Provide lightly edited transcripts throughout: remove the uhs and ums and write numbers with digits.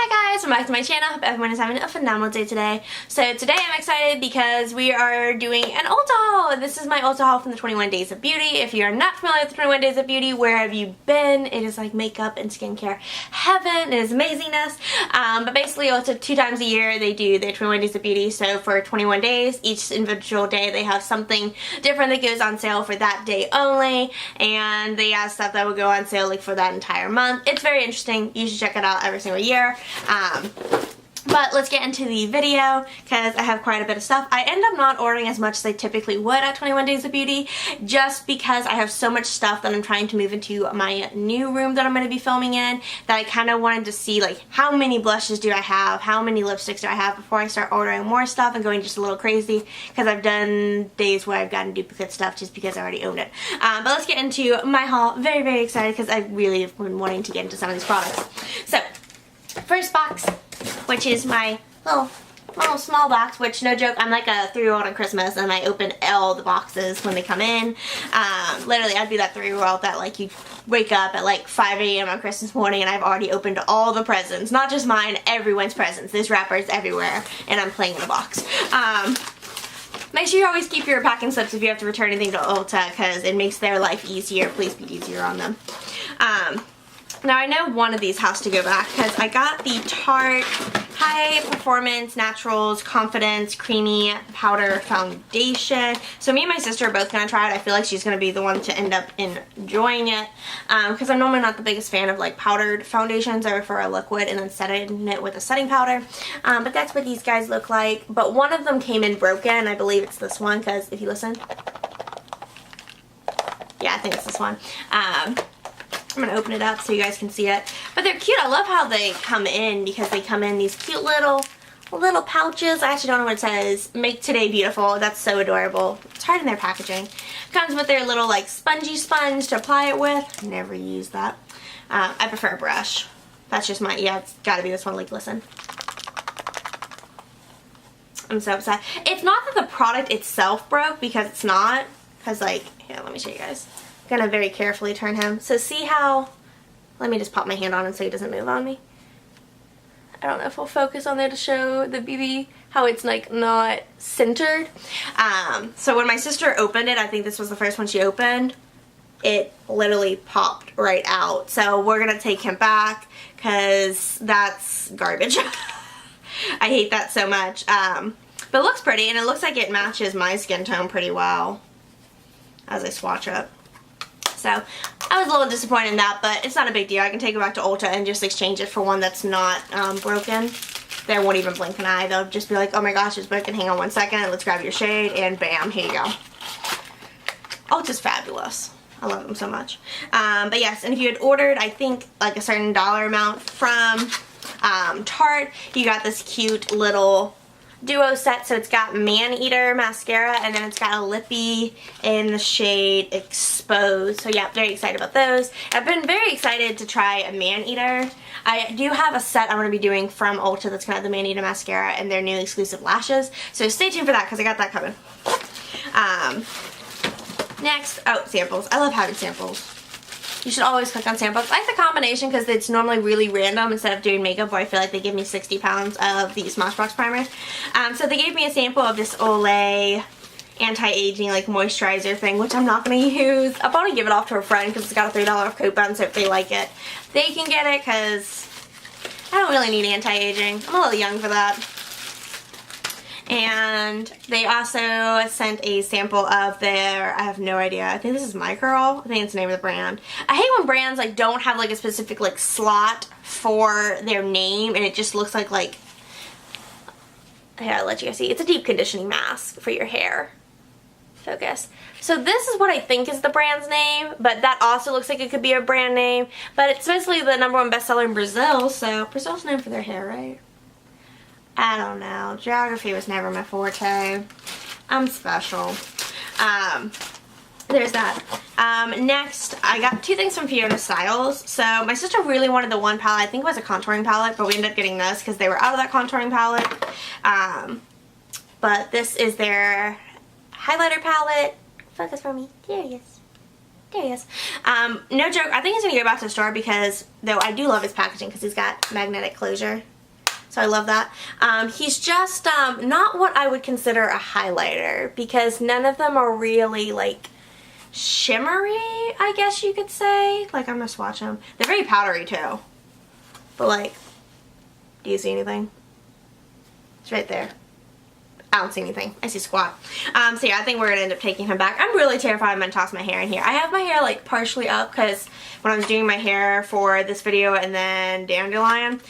Hi guys, welcome back to my channel. Hope everyone is having a phenomenal day today. So today I'm excited because we are doing an Ulta haul. This is my Ulta haul from the 21 Days of Beauty. If you're not familiar with the 21 Days of Beauty, where have you been? It is like makeup and skincare heaven. It is amazingness. But basically Ulta 2 times a year they do their 21 Days of Beauty. So for 21 days, each individual day they have something different that goes on sale for that day only. And they have stuff that will go on sale like for that entire month. It's very interesting. You should check it out every single year. But let's get into the video because I have quite a bit of stuff. I end up not ordering as much as I typically would at 21 Days of Beauty just because I have so much stuff that I'm trying to move into my new room that I'm going to be filming in that I kind of wanted to see like how many blushes do I have, how many lipsticks do I have before I start ordering more stuff and going just a little crazy because I've done days where I've gotten duplicate stuff just because I already owned it. But let's get into my haul. Very, very excited because I really have been wanting to get into some of these products. So, first box, which is my little small box, which no joke, I'm like a 3-year-old on Christmas and I open all the boxes when they come in. Literally I'd be that 3-year-old that like you wake up at like 5 a.m. on Christmas morning and I've already opened all the presents, not just mine, everyone's presents. There's wrappers everywhere and I'm playing in the box. Make sure you always keep your packing slips if you have to return anything to Ulta because it makes their life easier. Please be easier on them. Now I know one of these has to go back because I got the Tarte High Performance Naturals Confidence Creamy Powder Foundation. So me and my sister are both going to try it. I feel like she's going to be the one to end up enjoying it because I'm normally not the biggest fan of like powdered foundations. I prefer a liquid and then setting it with a setting powder. But that's what these guys look like. But one of them came in broken. I believe it's this one because if you listen. Yeah, I think it's this one. I'm going to open it up so you guys can see it. But they're cute. I love how they come in because they come in these cute little pouches. I actually don't know what it says. Make today beautiful. That's so adorable. It's hard in their packaging. Comes with their little like spongy sponge to apply it with. Never use that. I prefer a brush. That's just my, yeah, it's got to be this one. Like, listen. I'm so upset. It's not that the product itself broke because it's not. Because like, here, let me show you guys. Gonna very carefully turn him. So see how, let me just pop my hand on him so he doesn't move on me. I don't know if we'll focus on there to show the beauty, how it's like not centered. So when my sister opened it, I think this was the first one she opened, it literally popped right out. So we're gonna take him back because that's garbage. I hate that so much. But it looks pretty and it looks like it matches my skin tone pretty well as I swatch it. So I was a little disappointed in that, but it's not a big deal. I can take it back to Ulta and just exchange it for one that's not broken. They won't even blink an eye. They'll just be like, oh my gosh, it's broken. Hang on one second. Let's grab your shade. And bam, here you go. Ulta's fabulous. I love them so much. But yes, and if you had ordered, I think, like a certain dollar amount from Tarte, you got this cute little duo set. So it's got Man-Eater mascara and then it's got a lippy in the shade Exposed. So yeah, very excited about those. I've been very excited to try a Man-Eater. I do have a set I'm going to be doing from Ulta that's going to have the Man-Eater mascara and their new exclusive lashes. So stay tuned for that because I got that coming. Next, oh, samples. I love having samples. You should always click on samples. I like the combination because it's normally really random instead of doing makeup where I feel like they give me 60 pounds of the Smashbox primers. So they gave me a sample of this Olay anti-aging like moisturizer thing, which I'm not going to use. I'll probably give it off to a friend because it's got a $3 off coupon, so if they like it, they can get it because I don't really need anti-aging. I'm a little young for that. And they also sent a sample of their, I have no idea, I think this is My Curl. I think it's the name of the brand. I hate when brands like don't have like a specific like slot for their name and it just looks like here, I'll let you guys see. It's a deep conditioning mask for your hair. Focus. So this is what I think is the brand's name, but that also looks like it could be a brand name. But it's basically the #1 bestseller in Brazil, so Brazil's known for their hair, right? I don't know. Geography was never my forte. I'm special. There's that. Next, I got 2 things from Fiona Styles. So my sister really wanted the one palette. I think it was a contouring palette, but we ended up getting this because they were out of that contouring palette. But this is their highlighter palette. Focus for me. There it is. There he is. No joke, I think he's going to go back to the store because, though I do love his packaging because he's got magnetic closure. So I love that. He's just not what I would consider a highlighter because none of them are really like shimmery, I guess you could say. Like, I'm going to swatch them. They're very powdery too. But like, do you see anything? It's right there. I don't see anything. I see squat. So yeah, I think we're going to end up taking him back. I'm really terrified I'm going to toss my hair in here. I have my hair like partially up because when I was doing my hair for this video and then Dandelion,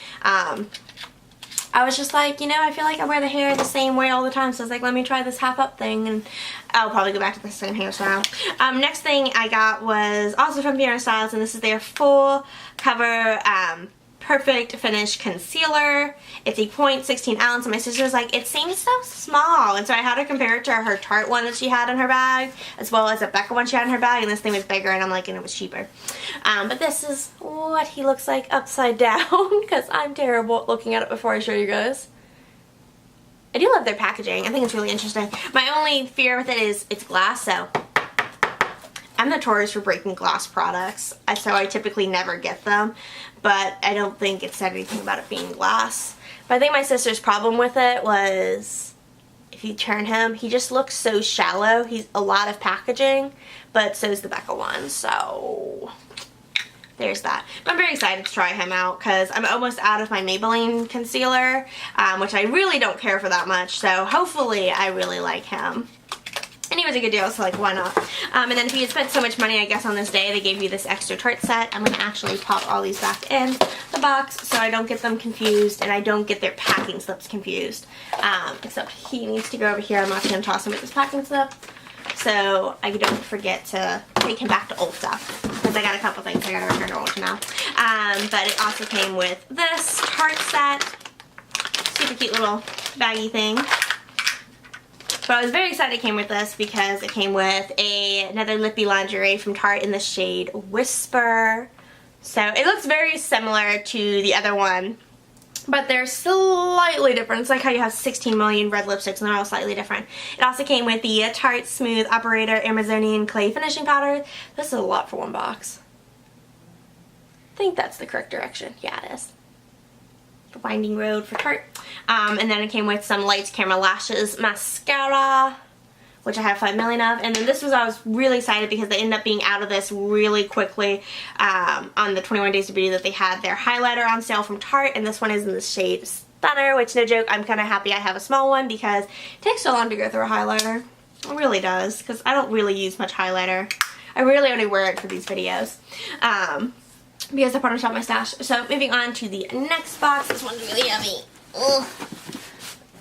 I was just like, you know, I feel like I wear the hair the same way all the time. So I was like, let me try this half up thing and I'll probably go back to the same hairstyle. Next thing I got was also from Fiona Styles, and this is their full cover Perfect Finish Concealer. It's a 0.16 ounce, and my sister was like, it seems so small, and so I had her compare it to her Tarte one that she had in her bag, as well as a Becca one she had in her bag, and this thing was bigger, and I'm like, and it was cheaper. But this is what he looks like upside down, because I'm terrible at looking at it before I show you guys. I do love their packaging. I think it's really interesting. My only fear with it is it's glass, so I'm notorious for breaking glass products, so I typically never get them, but I don't think it said anything about it being glass. But I think my sister's problem with it was, if you turn him, he just looks so shallow. He's a lot of packaging, but so is the Becca one, so there's that. But I'm very excited to try him out because I'm almost out of my Maybelline concealer, which I really don't care for that much, so hopefully I really like him. And he was a good deal, so like, why not? And then if you had spent so much money, I guess, on this day, they gave you this extra Tarte set. I'm going to actually pop all these back in the box so I don't get them confused and I don't get their packing slips confused. Except he needs to go over here. I'm not going to toss him with this packing slip, so I don't forget to take him back to Ulta, because I got a couple things I got to return to Ulta now. But it also came with this Tarte set. Super cute little baggy thing. But I was very excited it came with this because it came with another lippy lingerie from Tarte in the shade Whisper. So it looks very similar to the other one, but they're slightly different. It's like how you have 16 million red lipsticks and they're all slightly different. It also came with the Tarte Smooth Operator Amazonian Clay Finishing Powder. This is a lot for one box. I think that's the correct direction. Yeah, it is. The Winding Road for Tarte. And then it came with some Lights Camera Lashes mascara, which I have 5 million of. And then this was, I was really excited because they ended up being out of this really quickly on the 21 Days of Beauty that they had their highlighter on sale from Tarte. And this one is in the shade Stunner, which, no joke, I'm kind of happy I have a small one because it takes so long to go through a highlighter. It really does, because I don't really use much highlighter. I really only wear it for these videos. Because I put on my stash. So moving on to the next box. This one's really yummy. Ugh.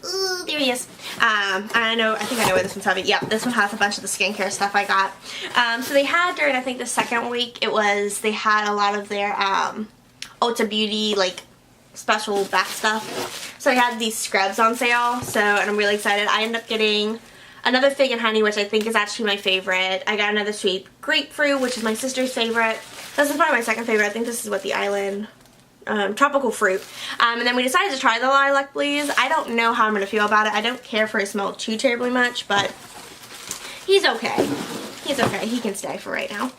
Ooh, there he is. I think I know where this one's heavy. Yeah, this one has a bunch of the skincare stuff I got. So they had during, I think, the second week, they had a lot of their Ulta Beauty, like, special back stuff. So they had these scrubs on sale. So, and I'm really excited. I ended up getting another Fig and Honey, which I think is actually my favorite. I got another Sweet Grapefruit, which is my sister's favorite. This is probably my second favorite. I think this is what the Island Tropical Fruit. And then we decided to try the Lilac Breeze. I don't know how I'm going to feel about it. I don't care for his smell too terribly much, but he's okay. He's okay. He can stay for right now.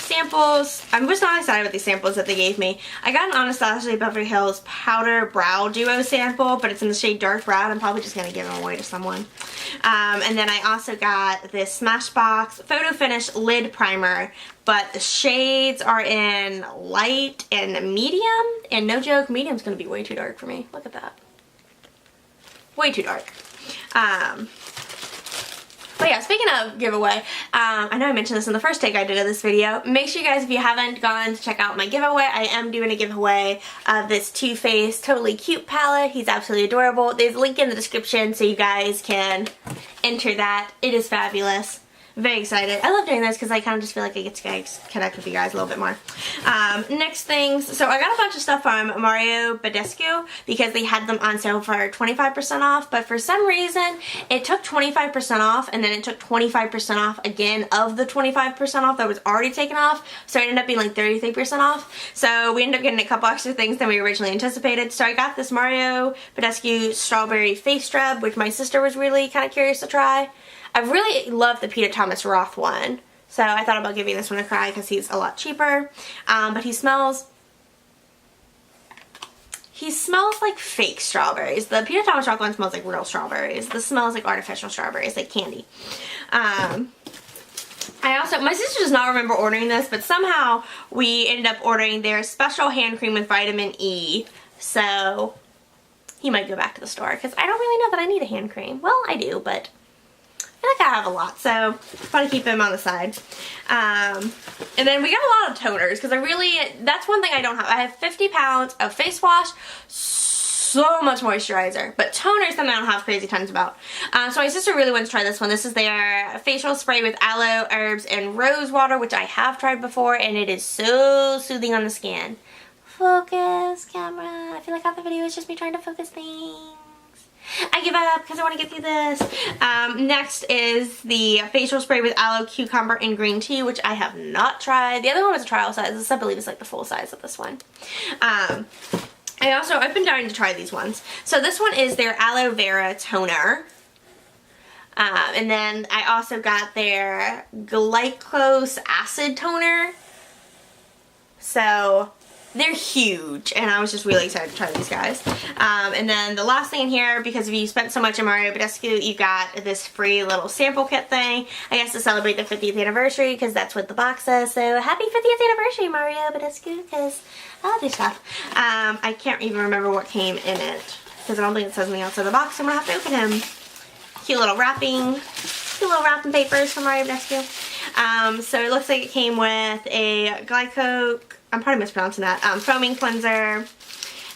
Samples. I'm just not excited with these samples that they gave me. I got an Anastasia Beverly Hills Powder Brow Duo sample, but it's in the shade Dark Brown. I'm probably just going to give them away to someone. And then I also got this Smashbox Photo Finish Lid Primer, but the shades are in light and medium, and no joke, medium's going to be way too dark for me. Look at that. Way too dark. But yeah, speaking of giveaway, I know I mentioned this in the first take I did of this video. Make sure you guys, if you haven't gone to check out my giveaway, I am doing a giveaway of this Too Faced Totally Cute palette. He's absolutely adorable. There's a link in the description so you guys can enter that. It is fabulous. Very excited. I love doing this because I kind of just feel like I get to connect with you guys a little bit more. Next things, so I got a bunch of stuff from Mario Badescu because they had them on sale for 25% off, but for some reason it took 25% off and then it took 25% off again of the 25% off that was already taken off, so it ended up being like 33% off. So we ended up getting a couple extra things than we originally anticipated. So I got this Mario Badescu Strawberry Face Scrub, which my sister was really kind of curious to try. I really love the Peter Thomas Roth one. So I thought about giving this one a try because he's a lot cheaper. But he smells like fake strawberries. The Peter Thomas Roth one smells like real strawberries. This smells like artificial strawberries, like candy. My sister does not remember ordering this, but somehow we ended up ordering their special hand cream with vitamin E. So he might go back to the store because I don't really know that I need a hand cream. Well, I do, but I feel like I have a lot, so I want to keep them on the side. And then we got a lot of toners because that's one thing I don't have. I have 50 pounds of face wash, so much moisturizer, but toners something I don't have crazy tons about. So my sister really wants to try this one. This is their facial spray with aloe, herbs, and rose water, which I have tried before, and it is so soothing on the skin. Focus, camera. I feel like half the video is just me trying to focus things. I give up because I want to get through this. Next is the facial spray with aloe, cucumber, and green tea, which I have not tried. The other one was a trial size. This, I believe, is like the full size of this one. I've been dying to try these ones. So this one is their aloe vera toner. And then I also got their glycose acid toner. So they're huge, and I was just really excited to try these guys. And then the last thing in here, because if you spent so much in Mario Badescu, you got this free little sample kit thing, I guess to celebrate the 50th anniversary, because that's what the box says. So happy 50th anniversary, Mario Badescu, because I love this stuff. I can't even remember what came in it, because I don't think it says anything else in the box, so I'm going to have to open him. Cute little wrapping papers from Mario Badescu. So it looks like it came with a I'm probably mispronouncing that, foaming cleanser,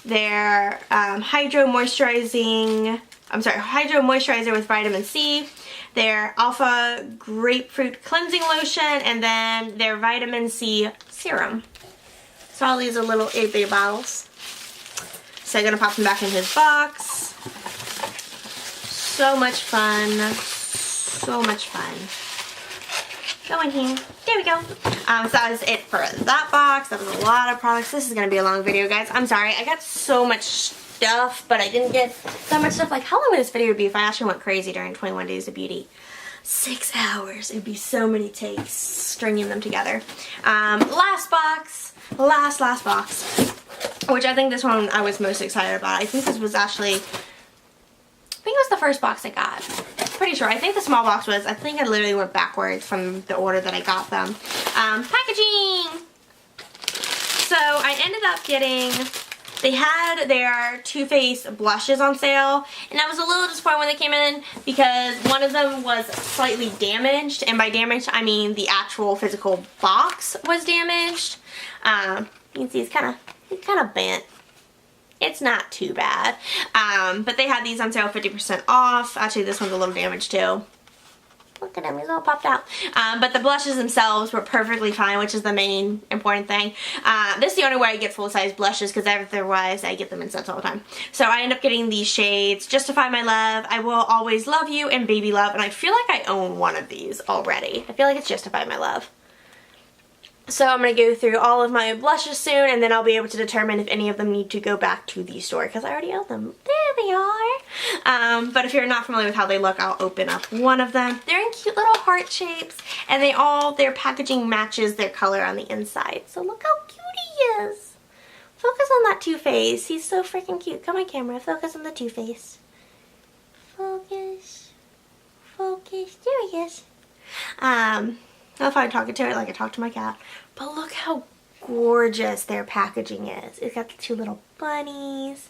their hydro moisturizer with vitamin C, their alpha grapefruit cleansing lotion, and then their vitamin C serum. So all these are little 8-bay bottles. So I'm going to pop them back in his box. So much fun. So much fun. Go in here. There we go. So that was it for that box. That was a lot of products. This is going to be a long video, guys. I'm sorry. I got so much stuff, but I didn't get that much stuff. Like, how long would this video be if I actually went crazy during 21 Days of Beauty? 6 hours. It would be so many takes stringing them together. Last box. Last box. Which I think this one I was most excited about. I think this was actually... I think it was the first box I got. Pretty sure. I think the small box was, I think I literally went backwards from the order that I got them. Packaging! So I ended up getting, they had their Too Faced blushes on sale, and I was a little disappointed when they came in because one of them was slightly damaged, and by damaged I mean the actual physical box was damaged. You can see it's kind of bent. It's not too bad. But they had these on sale 50% off. Actually, this one's a little damaged too. Look at them, he's all popped out. But the blushes themselves were perfectly fine, which is the main important thing. This is the only way I get full-size blushes, because otherwise I get them in sets all the time. So I end up getting these shades, Justify My Love, I Will Always Love You, and Baby Love. And I feel like I own one of these already. I feel like it's Justify My Love. So I'm going to go through all of my blushes soon, and then I'll be able to determine if any of them need to go back to the store, because I already own them. There they are. But if you're not familiar with how they look, I'll open up one of them. They're in cute little heart shapes, and their packaging matches their color on the inside. So look how cute he is. Focus on that Too Faced. He's so freaking cute. Come on, camera. Focus on the Too Faced. Focus. Focus. There he is. I don't know if I'm talking to it like I talk to my cat, but look how gorgeous their packaging is. It's got the two little bunnies.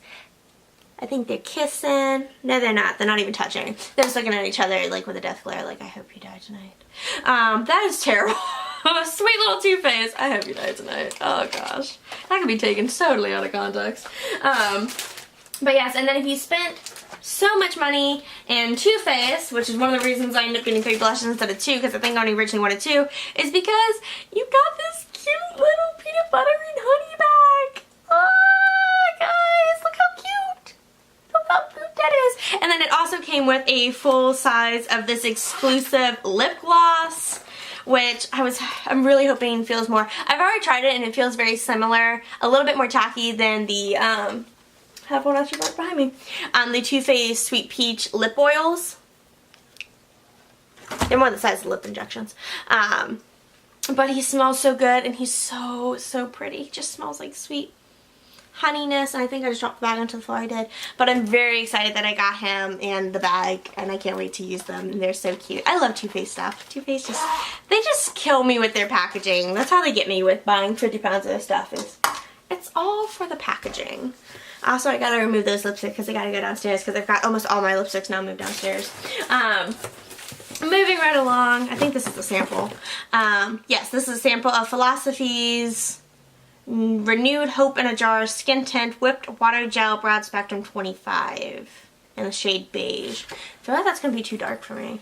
I think they're kissing. No, they're not. They're not even touching. They're just looking at each other like with a death glare, like, I hope you die tonight. That is terrible. Sweet little Too Faced. I hope you die tonight. Oh gosh. That could be taken totally out of context. But yes, and then if you spent so much money in Too Faced, which is one of the reasons I ended up getting 3 blushes instead of 2, because I think I only originally wanted 2, is because you got this cute little peanut butter and honey bag. Oh, guys, look how cute. Look how cute that is. And then it also came with a full size of this exclusive lip gloss, which I'm really hoping feels more. I've already tried it and it feels very similar, a little bit more tacky than the, I have one actually right behind me, the Too Faced Sweet Peach lip oils. They're more the size of lip injections. But he smells so good, and he's so, so pretty. He just smells like sweet honeyness, and I think I just dropped the bag onto the floor. I did. But I'm very excited that I got him and the bag, and I can't wait to use them. They're so cute. I love Too Faced stuff. Too Faced they just kill me with their packaging. That's how they get me with buying 50 pounds of their stuff. It's all for the packaging. Also, I gotta remove those lipsticks because I gotta go downstairs because I've got almost all my lipsticks now moved downstairs. Moving right along, I think this is a sample. Yes, this is a sample of Philosophy's Renewed Hope in a Jar Skin Tint Whipped Water Gel Broad Spectrum 25 in the shade beige. I feel like that's going to be too dark for me.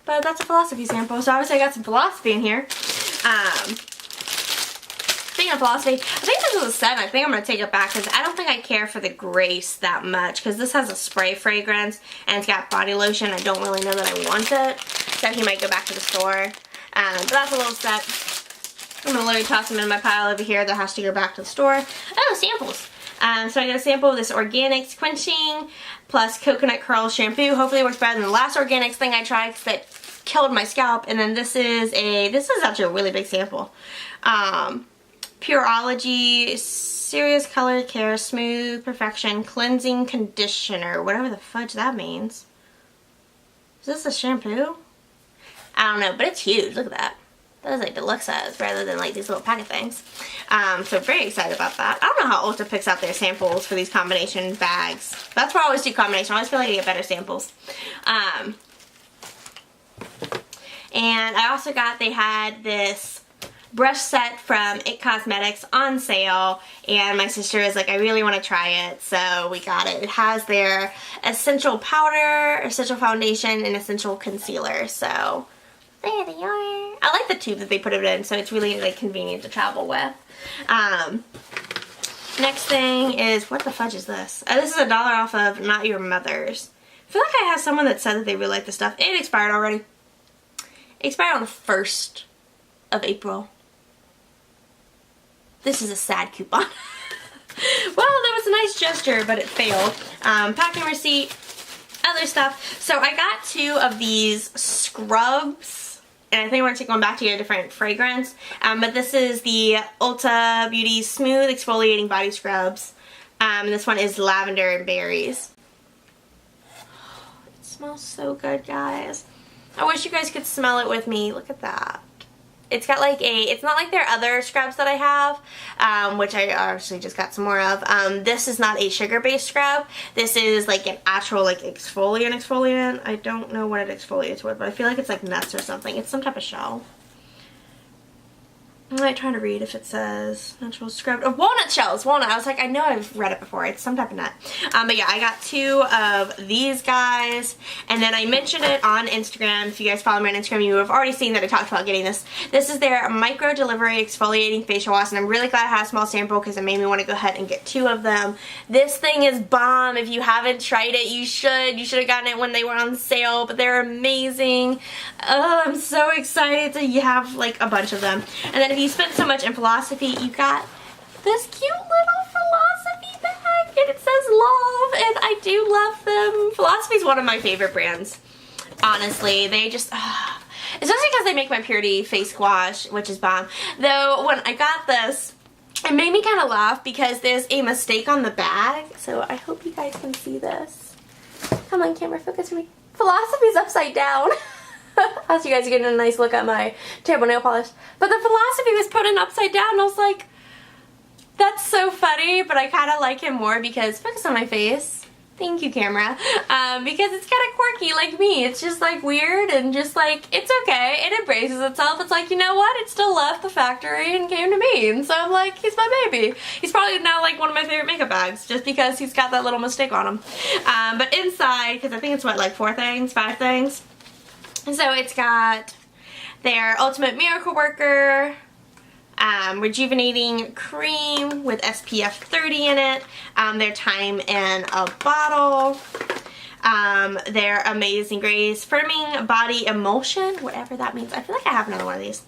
But that's a Philosophy sample, so obviously I got some Philosophy in here. Speaking of Philosophy, I think this is a 7. I think I'm going to take it back because I don't think I care for the Grace that much because this has a spray fragrance and it's got body lotion. I don't really know that I want it, so he might go back to the store. But that's a little set. I'm going to literally toss them in my pile over here that has to go back to the store. Oh, samples. So I got a sample of this Organics Quenching plus Coconut Curl Shampoo. Hopefully it works better than the last Organics thing I tried because that killed my scalp. And then this is actually a really big sample. Pureology Serious Color Care Smooth Perfection Cleansing Conditioner. Whatever the fudge that means. Is this a shampoo? I don't know, but it's huge. Look at that. That is like deluxe size rather than like these little packet things. So very excited about that. I don't know how Ulta picks out their samples for these combination bags. That's why I always do combination. I always feel like I get better samples. And I also got, they had this brush set from IT Cosmetics on sale, and my sister is like, I really want to try it, so we got it. It has their essential powder, essential foundation, and essential concealer, so there they are. I like the tube that they put it in, so it's really like convenient to travel with. Next thing is, what the fudge is this? This is $1 off of Not Your Mother's. I feel like I have someone that said that they really like this stuff. It expired already. It expired on the 1st of April. This is a sad coupon. Well, that was a nice gesture, but it failed. Packing receipt, other stuff. So I got 2 of these scrubs, and I think we're going to take one back to get a different fragrance. But this is the Ulta Beauty Smooth Exfoliating Body Scrubs. And this one is lavender and berries. It smells so good, guys. I wish you guys could smell it with me. Look at that. It's got like it's not like their other scrubs that I have, which I obviously just got some more of. This is not a sugar-based scrub. This is like an actual like exfoliant. I don't know what it exfoliates with, but I feel like it's like nuts or something. It's some type of shell. I'm like trying to read if it says natural scrub. Oh, walnut shells. Walnut. I was like, I know I've read it before. It's some type of nut. But yeah, I got 2 of these guys. And then I mentioned it on Instagram. If you guys follow me on Instagram, you have already seen that I talked about getting this. This is their Micro Delivery Exfoliating Facial Wash. And I'm really glad I had a small sample because it made me want to go ahead and get 2 of them. This thing is bomb. If you haven't tried it, you should. You should have gotten it when they were on sale. But they're amazing. Oh, I'm so excited to have like a bunch of them. And then if you spent so much in Philosophy, you got this cute little Philosophy bag, and it says love, and I do love them. Philosophy is one of my favorite brands, honestly. They just, especially because they make my Purity face wash, which is bomb. Though, when I got this, it made me kind of laugh because there's a mistake on the bag, so I hope you guys can see this. Come on, camera, focus for me. Philosophy's upside down. As you guys are getting a nice look at my table nail polish. But the Philosophy was put in upside down, and I was like, that's so funny, but I kind of like him more because, focus on my face. Thank you, camera. Because it's kind of quirky like me. It's just like weird and just like, it's okay. It embraces itself. It's like, you know what? It still left the factory and came to me. And so I'm like, he's my baby. He's probably now like one of my favorite makeup bags just because he's got that little mistake on him. But inside, because I think it's what, like 5 things? So it's got their Ultimate Miracle Worker Rejuvenating Cream with SPF 30 in it, their Time in a Bottle, their Amazing Grace Firming Body Emulsion, whatever that means. I feel like I have another one of these.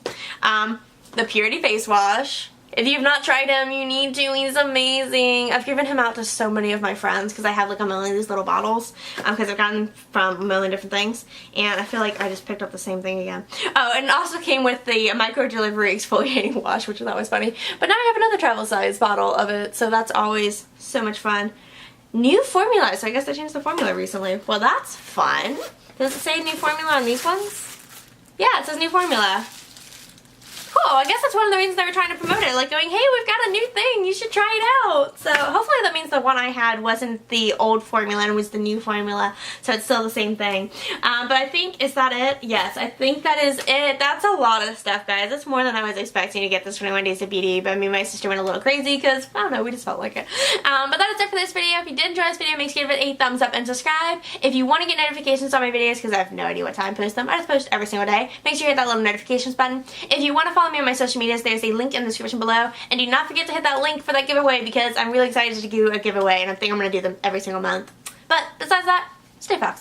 The Purity Face Wash, If you've not tried him, you need to. He's amazing. I've given him out to so many of my friends because I have like a million of these little bottles because I've gotten from a million different things, and I feel like I just picked up the same thing again. Oh, and it also came with the micro delivery exfoliating wash, which I thought was funny. But now I have another travel size bottle of it, so that's always so much fun. New formula, so I guess I changed the formula recently. Well, that's fun. Does it say new formula on these ones? Yeah, it says new formula. Cool, I guess that's one of the reasons they were trying to promote it, like going, hey, we've got a new thing, you should try it out. So hopefully that means the one I had wasn't the old formula and was the new formula, so it's still the same thing. But I think, is that it? Yes, I think that is it. That's a lot of stuff, guys. That's more than I was expecting to get this 21 Days of Beauty, but I mean, my sister went a little crazy because, I don't know, we just felt like it. But that is it for this video. If you did enjoy this video, make sure you give it a thumbs up and subscribe. If you want to get notifications on my videos, because I have no idea what time I post them, I just post every single day, make sure you hit that little notifications button. If you want to follow me on my social medias, there's a link in the description below, and do not forget to hit that link for that giveaway because I'm really excited to do a giveaway and I think I'm going to do them every single month. But besides that, stay foxy.